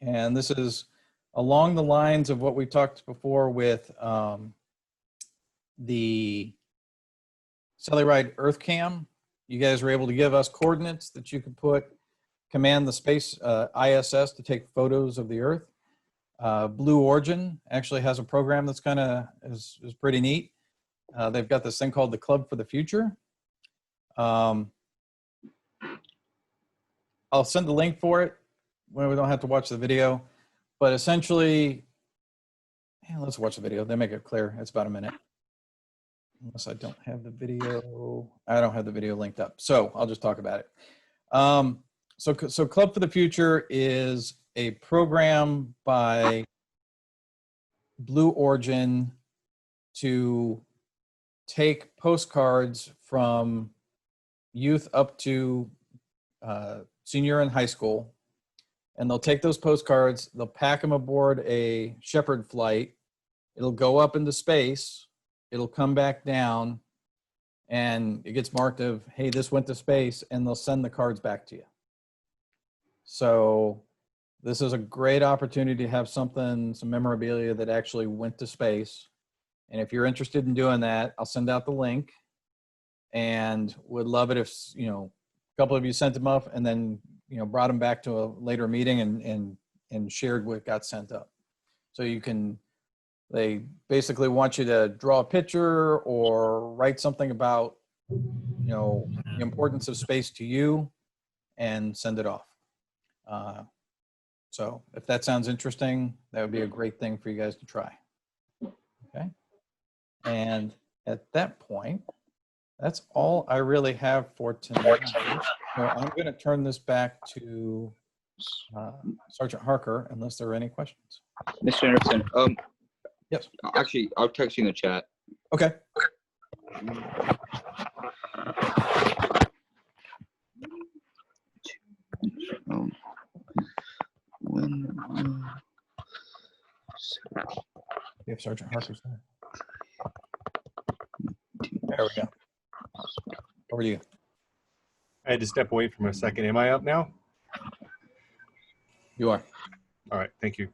and this is along the lines of what we talked before with the Celluride EarthCam. You guys were able to give us coordinates that you could command the space ISS to take photos of the Earth. Blue Origin actually has a program that's kind of is pretty neat. They've got this thing called the Club for the Future. I'll send the link for it when we don't have to watch the video, but essentially, yeah, let's watch the video. They make it clear. It's about a minute. Unless I don't have the video. I don't have the video linked up, so I'll just talk about it. So Club for the Future is a program by Blue Origin to take postcards from youth up to senior in high school, and they'll take those postcards, they'll pack them aboard a Shepard flight, it'll go up into space, it'll come back down, and it gets marked of, hey, this went to space, and they'll send the cards back to you. So this is a great opportunity to have some memorabilia that actually went to space. And if you're interested in doing that, I'll send out the link, and would love it if, you know, a couple of you sent them up and then, you know, brought them back to a later meeting and shared what got sent up. So you can, they basically want you to draw a picture or write something about, you know, the importance of space to you and send it off. So if that sounds interesting, that would be a great thing for you guys to try. Okay. And at that point, that's all I really have for tonight. So I'm going to turn this back to Sergeant Harker, unless there are any questions. Mr. Anderson, yes. Actually, I'll text you in the chat. Okay. You have Sergeant Harker's there. There we go. Over to you. I had to step away for a second. Am I up now? You are. All right, thank you.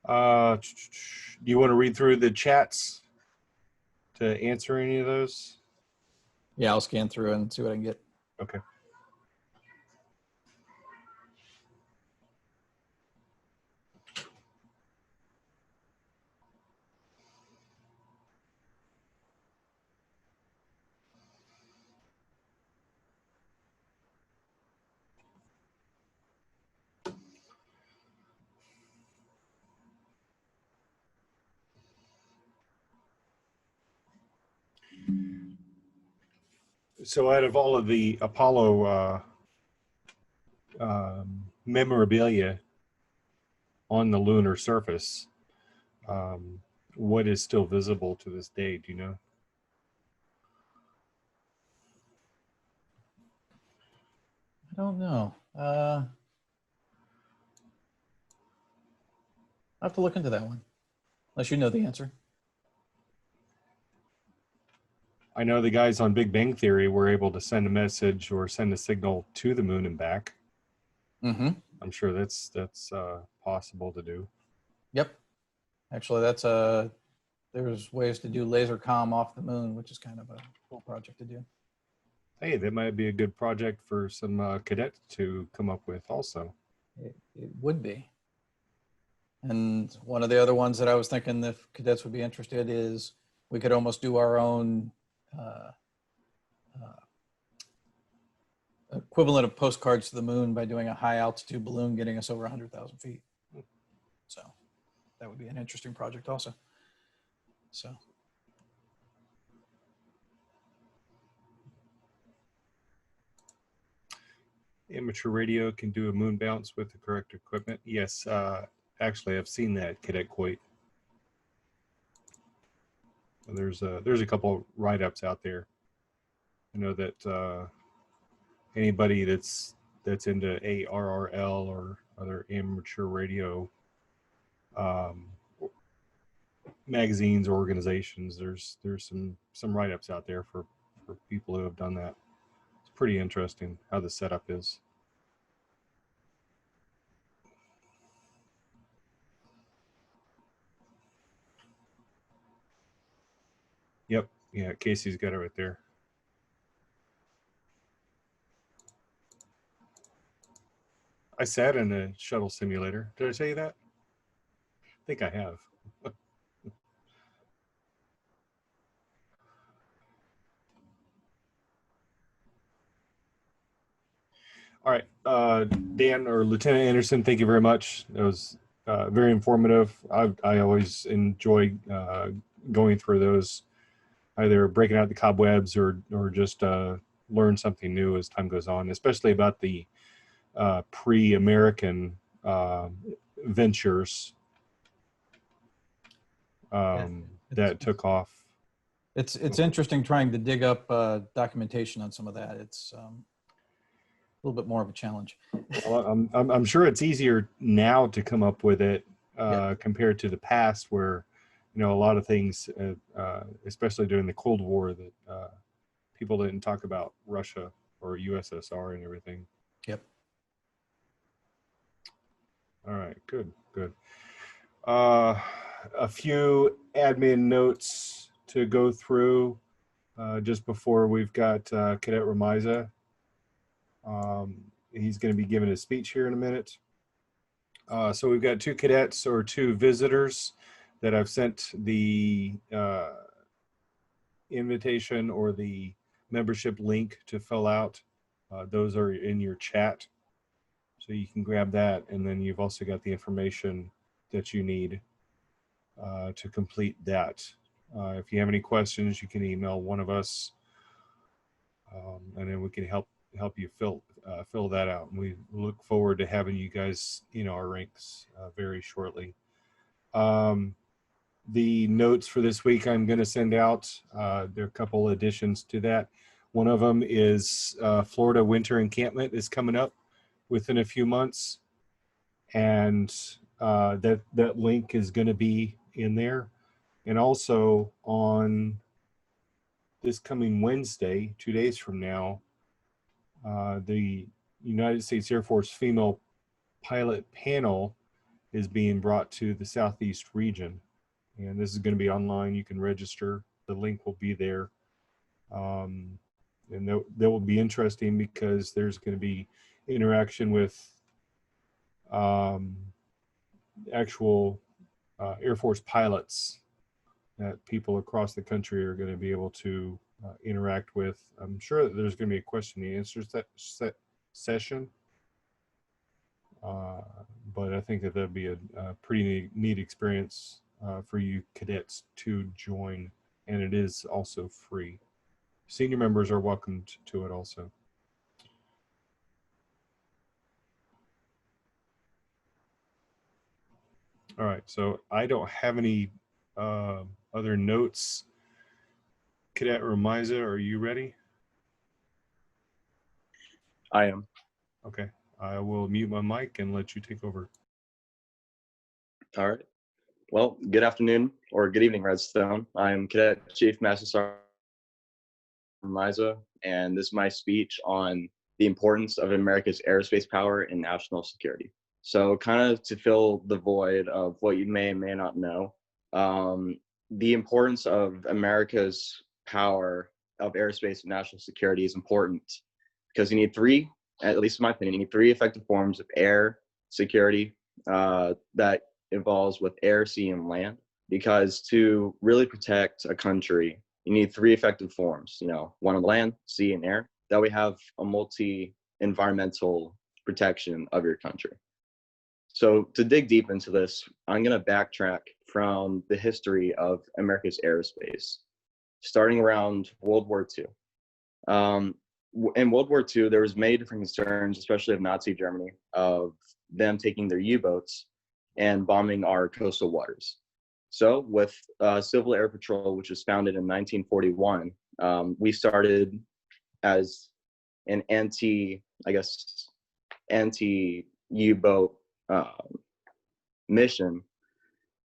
Do you want to read through the chats to answer any of those? Yeah, I'll scan through and see what I can get. Okay. So out of all of the Apollo memorabilia, on the lunar surface. What is still visible to this day? Do you know? I don't know. I'll have to look into that one, unless you know the answer. I know the guys on Big Bang Theory were able to send a message or send a signal to the moon and back. Mm-hmm. I'm sure that's possible to do. Yep. Actually, there's ways to do laser comm off the moon, which is kind of a cool project to do. Hey, that might be a good project for some cadets to come up with also. It would be. And one of the other ones that I was thinking if cadets would be interested is we could almost do our own equivalent of postcards to the moon by doing a high altitude balloon getting us over 100,000 feet. So that would be an interesting project also. So. Amateur radio can do a moon bounce with the correct equipment. Yes, actually, I've seen that, Cadet Coit. There's a couple write-ups out there. I know that anybody that's into ARRL or other amateur radio magazines or organizations, there's some write-ups out there for people who have done that. It's pretty interesting how the setup is. Yep, yeah, Casey's got it right there. I sat in a shuttle simulator. Did I tell you that? I think I have. All right, Dan or Lieutenant Anderson, thank you very much. It was very informative. I always enjoy going through those, either breaking out the cobwebs or just learn something new as time goes on, especially about the pre-American ventures that took off. It's interesting trying to dig up documentation on some of that. It's a little bit more of a challenge. Well, I'm sure it's easier now to come up with it compared to the past, where a lot of things, especially during the Cold War, that people didn't talk about Russia or USSR and everything. Yep. All right, good. A few admin notes to go through just before we've got Cadet Ramiza. He's going to be giving a speech here in a minute. So we've got 2 cadets or 2 visitors that I've sent the invitation or the membership link to fill out. Those are in your chat, so you can grab that, and then you've also got the information that you need to complete that. If you have any questions, you can email one of us, and then we can help you fill that out. And we look forward to having you guys in our ranks very shortly. The notes for this week I'm going to send out. There are a couple additions to that. One of them is Florida Winter Encampment is coming up within a few months, and that link is going to be in there. And also on this coming Wednesday, 2 days from now, the United States Air Force Female Pilot Panel is being brought to the Southeast region. And this is going to be online. You can register. The link will be there. And that will be interesting because there's going to be interaction with actual Air Force pilots that people across the country are going to be able to interact with. I'm sure that there's going to be a question and answer session. But I think that that'd be a pretty neat experience for you cadets to join, and it is also free. Senior members are welcome to it also. All right, so I don't have any other notes. Cadet Remiza, are you ready? I am. Okay, I will mute my mic and let you take over. All right. Well, good afternoon or good evening, Redstone. I'm Cadet Chief Master Sergeant Miza, and this is my speech on the importance of America's aerospace power in national security. So kind of to fill the void of what you may or may not know, the importance of America's power of aerospace and national security is important because you need three, at least in my opinion, you need three effective forms of air security that involves with air, sea, and land. Because to really protect a country, you need three effective forms, one on land, sea, and air, that we have a multi-environmental protection of your country. So to dig deep into this, I'm going to backtrack from the history of America's aerospace, starting around World War II. In World War II, there was many different concerns, especially of Nazi Germany, of them taking their U-boats and bombing our coastal waters. So with Civil Air Patrol, which was founded in 1941, we started as an anti-U-boat mission,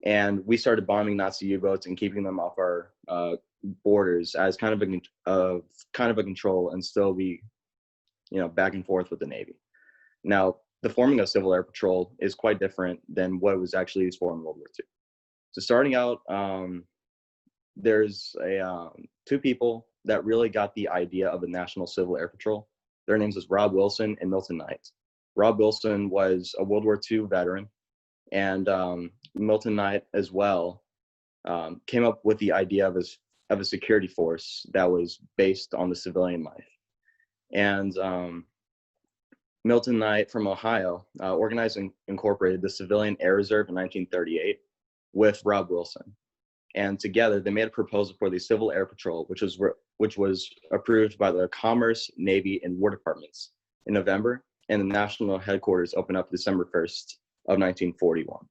and we started bombing Nazi U-boats and keeping them off our borders as kind of a control, and still be, back and forth with the Navy. Now, the forming of Civil Air Patrol is quite different than what it was actually used for in World War II. So starting out, there's two people that really got the idea of the National Civil Air Patrol. Their names was Rob Wilson and Milton Knight. Rob Wilson was a World War II veteran, and Milton Knight as well came up with the idea of a security force that was based on the civilian life. And Milton Knight from Ohio organized and incorporated the Civilian Air Reserve in 1938 with Rob Wilson. And together they made a proposal for the Civil Air Patrol, which was approved by the Commerce, Navy, and War Departments in November, and the national headquarters opened up December 1st of 1941.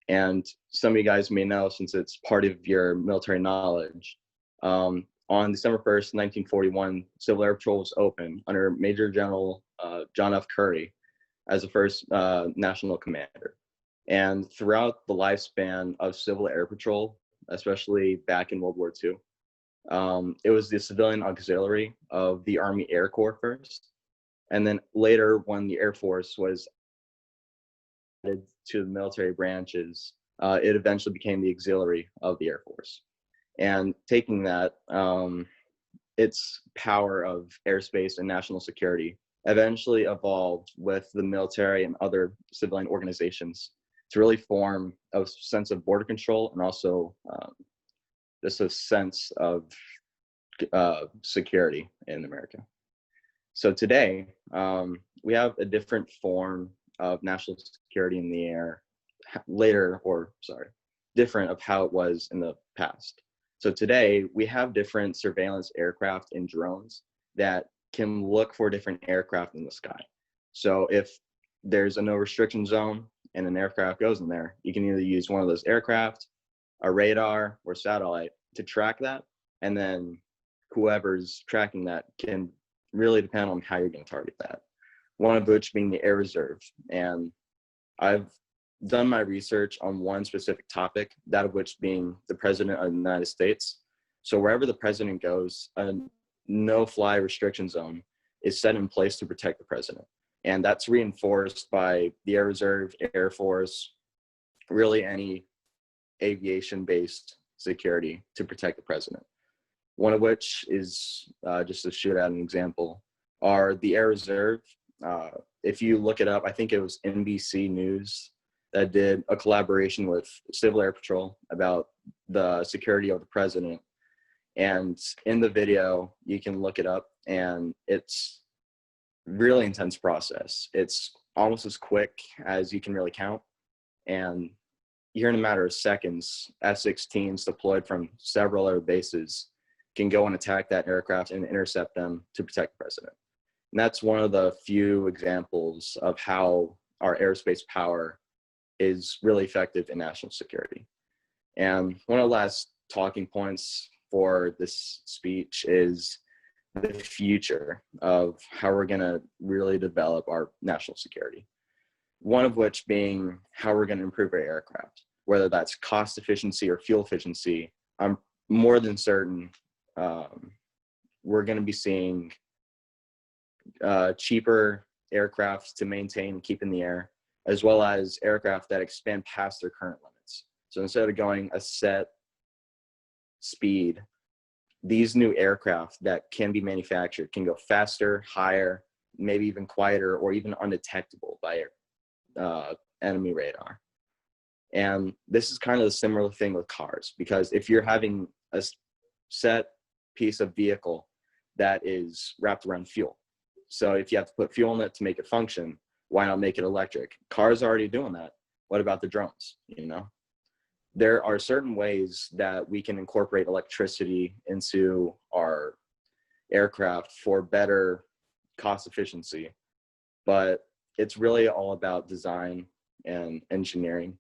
And some of you guys may know, since it's part of your military knowledge, on December 1st, 1941, Civil Air Patrol was opened under Major General John F. Curry as the first national commander. And throughout the lifespan of Civil Air Patrol, especially back in World War II, it was the civilian auxiliary of the Army Air Corps first. And then later, when the Air Force was added to the military branches, it eventually became the auxiliary of the Air Force. And taking that, its power of airspace and national security eventually evolved with the military and other civilian organizations to really form a sense of border control, and also just a sense of security in America. So today, we have a different form of national security in the air different of how it was in the past. So today, we have different surveillance aircraft and drones that can look for different aircraft in the sky. So if there's a no restriction zone and an aircraft goes in there, you can either use one of those aircraft, a radar, or satellite to track that, and then whoever's tracking that can really depend on how you're going to target that. One of which being the Air Reserve. And I've done my research on one specific topic, that of which being the President of the United States. So wherever the president goes, a no-fly restriction zone is set in place to protect the president. And that's reinforced by the Air Reserve, Air Force, really any aviation-based security to protect the president. One of which is, just to shoot out an example, are the Air Reserve. If you look it up, I think it was NBC News that did a collaboration with Civil Air Patrol about the security of the president. And in the video, you can look it up, and it's really intense process. It's almost as quick as you can really count. And here in a matter of seconds, F-16s deployed from several other bases can go and attack that aircraft and intercept them to protect the president. And that's one of the few examples of how our airspace power is really effective in national security. And one of the last talking points for this speech is the future of how we're going to really develop our national security. One of which being how we're going to improve our aircraft, whether that's cost efficiency or fuel efficiency. I'm more than certain we're going to be seeing cheaper aircraft to maintain and keep in the air, as well as aircraft that expand past their current limits. So instead of going a set speed, these new aircraft that can be manufactured can go faster, higher, maybe even quieter, or even undetectable by enemy radar. And this is kind of a similar thing with cars, because if you're having a set piece of vehicle that is wrapped around fuel, so if you have to put fuel in it to make it function, why not make it electric? Cars are already doing that. What about the drones? You know, there are certain ways that we can incorporate electricity into our aircraft for better cost efficiency, but it's really all about design and engineering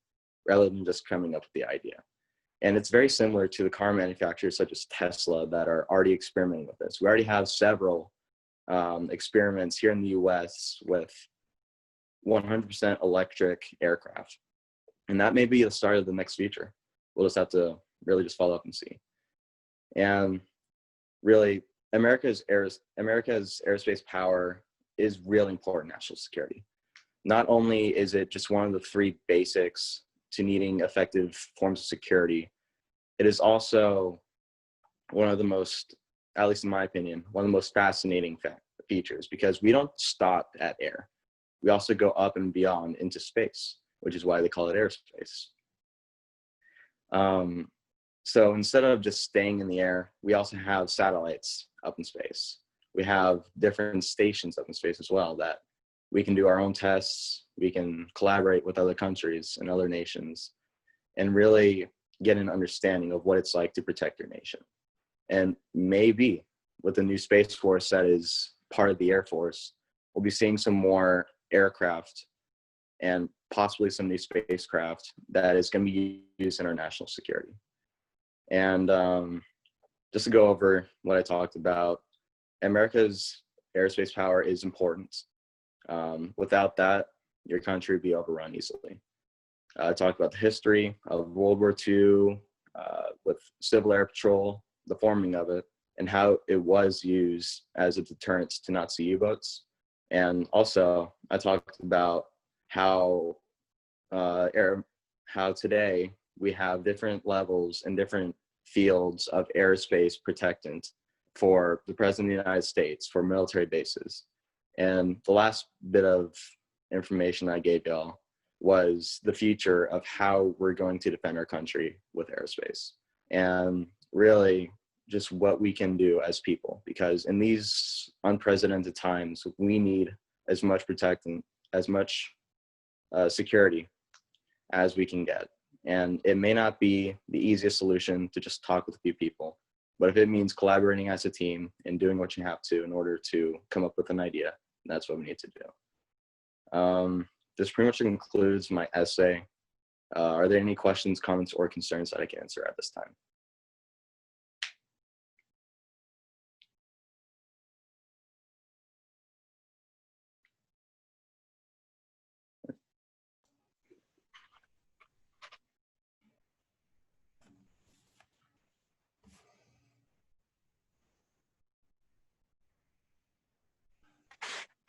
rather than just coming up with the idea. And it's very similar to the car manufacturers such as Tesla that are already experimenting with this. We already have several experiments here in the US with 100% electric aircraft. And that may be the start of the next future. We'll just have to really just follow up and see. And really, America's aerospace power is really important in national security. Not only is it just one of the three basics to needing effective forms of security, it is also one of the most, at least in my opinion, one of the most fascinating features, because we don't stop at air. We also go up and beyond into space, which is why they call it aerospace. So instead of just staying in the air, we also have satellites up in space. We have different stations up in space as well that we can do our own tests. We can collaborate with other countries and other nations and really get an understanding of what it's like to protect your nation. And maybe with the new Space Force that is part of the Air Force, we'll be seeing some more aircraft and possibly some new spacecraft that is going to be used in our national security. And just to go over what I talked about, America's aerospace power is important. Without that, your country would be overrun easily. I talked about the history of World War II with Civil Air Patrol, the forming of it, and how it was used as a deterrent to Nazi U-boats. And also, I talked about how today we have different levels and different fields of aerospace protectant for the President of the United States, for military bases. And the last bit of information I gave y'all was the future of how we're going to defend our country with aerospace, and really just what we can do as people, because in these unprecedented times, we need as much protection, as much security as we can get. And it may not be the easiest solution to just talk with a few people, but if it means collaborating as a team and doing what you have to in order to come up with an idea, that's what we need to do. This pretty much concludes my essay. Are there any questions, comments, or concerns that I can answer at this time?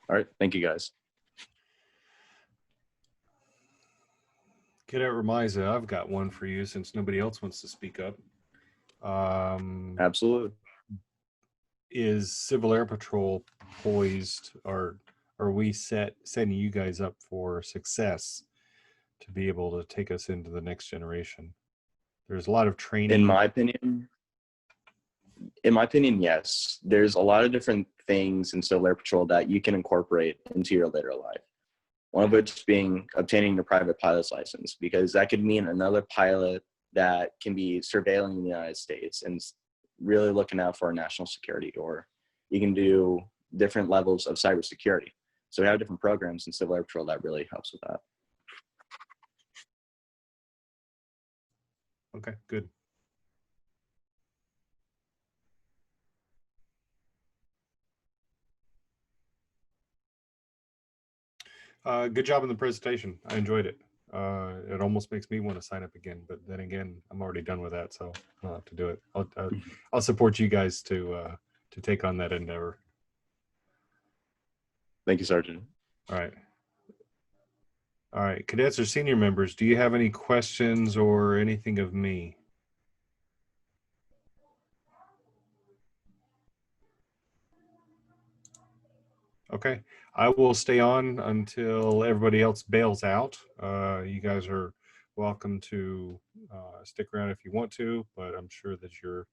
All right, thank you guys. Cadet Remiza, I've got one for you since nobody else wants to speak up. Absolutely. Is Civil Air Patrol poised, or are we setting you guys up for success to be able to take us into the next generation? There's a lot of training. In my opinion, yes. There's a lot of different things in Civil Air Patrol that you can incorporate into your later life. One of which being obtaining the private pilot's license, because that could mean another pilot that can be surveilling the United States and really looking out for our national security. Or you can do different levels of cybersecurity. So we have different programs in Civil Air Patrol that really helps with that. Okay, good. Good job in the presentation. I enjoyed it. It almost makes me want to sign up again, but then again, I'm already done with that, so I don't have to do it. I'll support you guys to take on that endeavor. Thank you, Sergeant. All right. All right, cadets or senior members, do you have any questions or anything of me? Okay, I will stay on until everybody else bails out. You guys are welcome to stick around if you want to, but I'm sure that you're